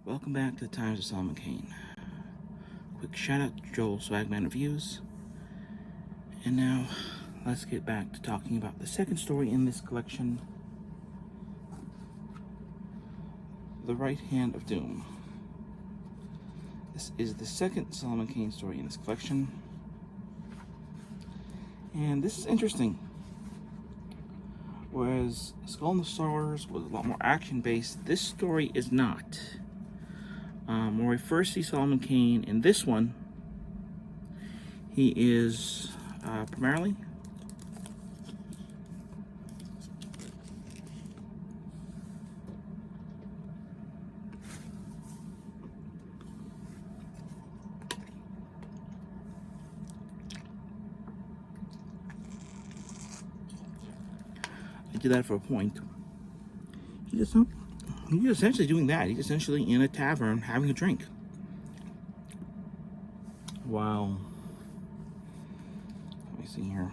Welcome back to the Times of Solomon Kane. Quick shout out to Joel SwagMan Reviews. And now, let's get back to talking about the second story in this collection, The Right Hand of Doom. This is the second Solomon Kane story in this collection. And this is interesting. Whereas Skull and the Stars was a lot more action-based, this story is not. When we first see Solomon Kane in this one, he is primarily I did that for a point. He's essentially doing that. He's essentially in a tavern having a drink. Wow. Let me see here.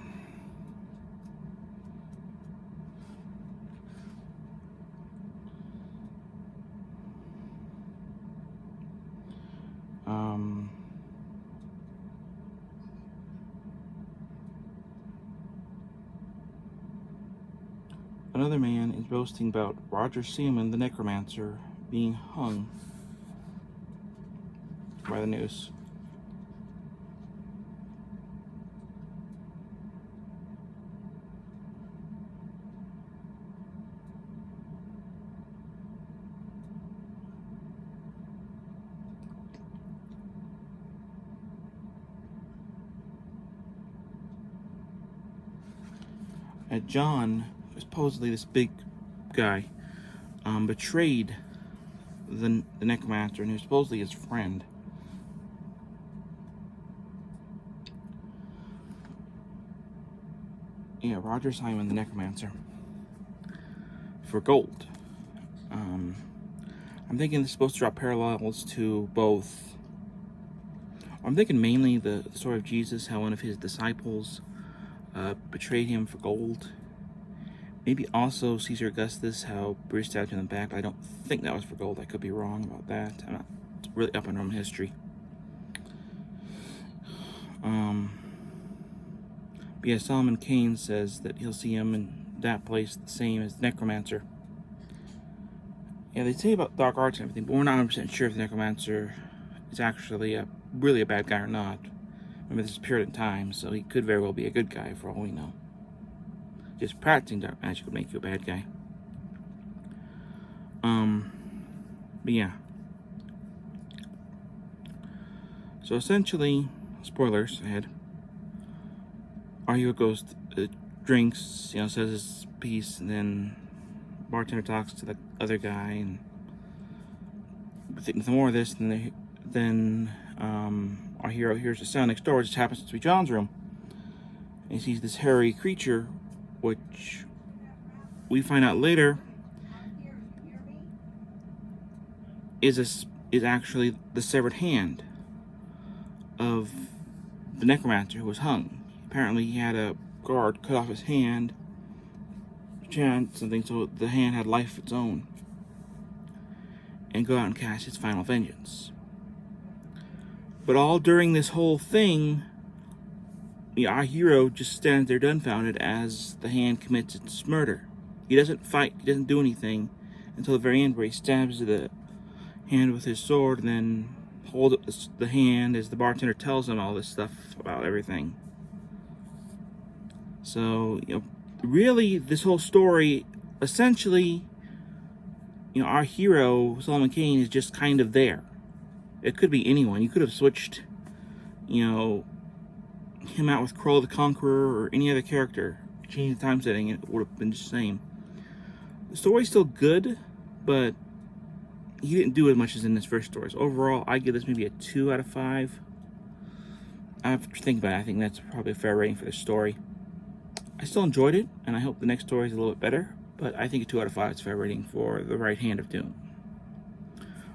Another man is boasting about Roger Seaman, the necromancer, being hung by the noose. John, supposedly this big guy, betrayed the necromancer, and he was supposedly his friend. Yeah, Roger Simon, the necromancer, for gold. I'm thinking this is supposed to draw parallels to both. I'm thinking mainly the story of Jesus, how one of his disciples betrayed him for gold. Maybe also Caesar Augustus, how Bruce stabbed him in the back. I don't think that was for gold. I could be wrong about that. I'm not really up on Roman history. But yeah, Solomon Kane says that he'll see him in that place the same as the necromancer. Yeah, they say about dark arts and everything, but we're not 100% sure if the necromancer is actually really a bad guy or not. Remember, this is Puritan times, so he could very well be a good guy for all we know. Just practicing dark magic would make you a bad guy. But yeah. So essentially, spoilers ahead. Our hero goes, drinks, says his piece, and then bartender talks to the other guy, and nothing more of this. And then our hero hears a sound next door. It just happens to be John's room, and he sees this hairy creature, which we find out later is actually the severed hand of the necromancer who was hung. Apparently he had a guard cut off his hand, chant something so the hand had life of its own, and go out and cast its final vengeance. But all during this whole thing, our hero just stands there dumbfounded as the hand commits its murder. He doesn't fight, he doesn't do anything until the very end, where he stabs the hand with his sword and then holds up the hand as the bartender tells him all this stuff about everything. So, really, this whole story, essentially, our hero, Solomon Kane, is just kind of there. It could be anyone. You could have switched, him out with Kroll the Conqueror or any other character. Change the time setting, it would have been just the same. The story's still good, but he didn't do as much as in this first story. So overall, I give this maybe a 2 out of 5. I have to think about it. I think that's probably a fair rating for this story. I still enjoyed it, and I hope the next story is a little bit better, but I think a 2 out of 5 is a fair rating for The Right Hand of Doom.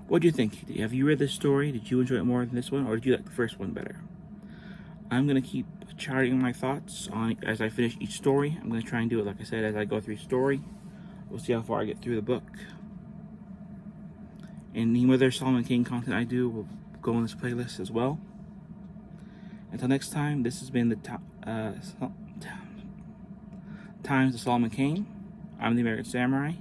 What do you think? Have you read this story? Did you enjoy it more than this one, or did you like the first one better? I'm going to keep charting my thoughts on as I finish each story. I'm going to try and do it, like I said, as I go through each story. We'll see how far I get through the book. And any other Solomon Kane content I do will go in this playlist as well. Until next time, this has been the Times of Solomon Kane. I'm the American Samurai.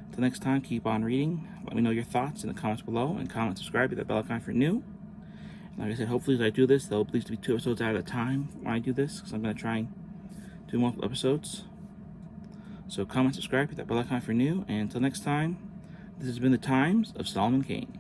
Until next time, keep on reading. Let me know your thoughts in the comments below, and comment, subscribe, hit that bell icon if you're new. And like I said, hopefully as I do this, there'll at least be 2 episodes out at a time when I do this, because I'm going to try and do multiple episodes. So comment, subscribe, hit that bell icon if you're new, and until next time, this has been the Times of Solomon Kane.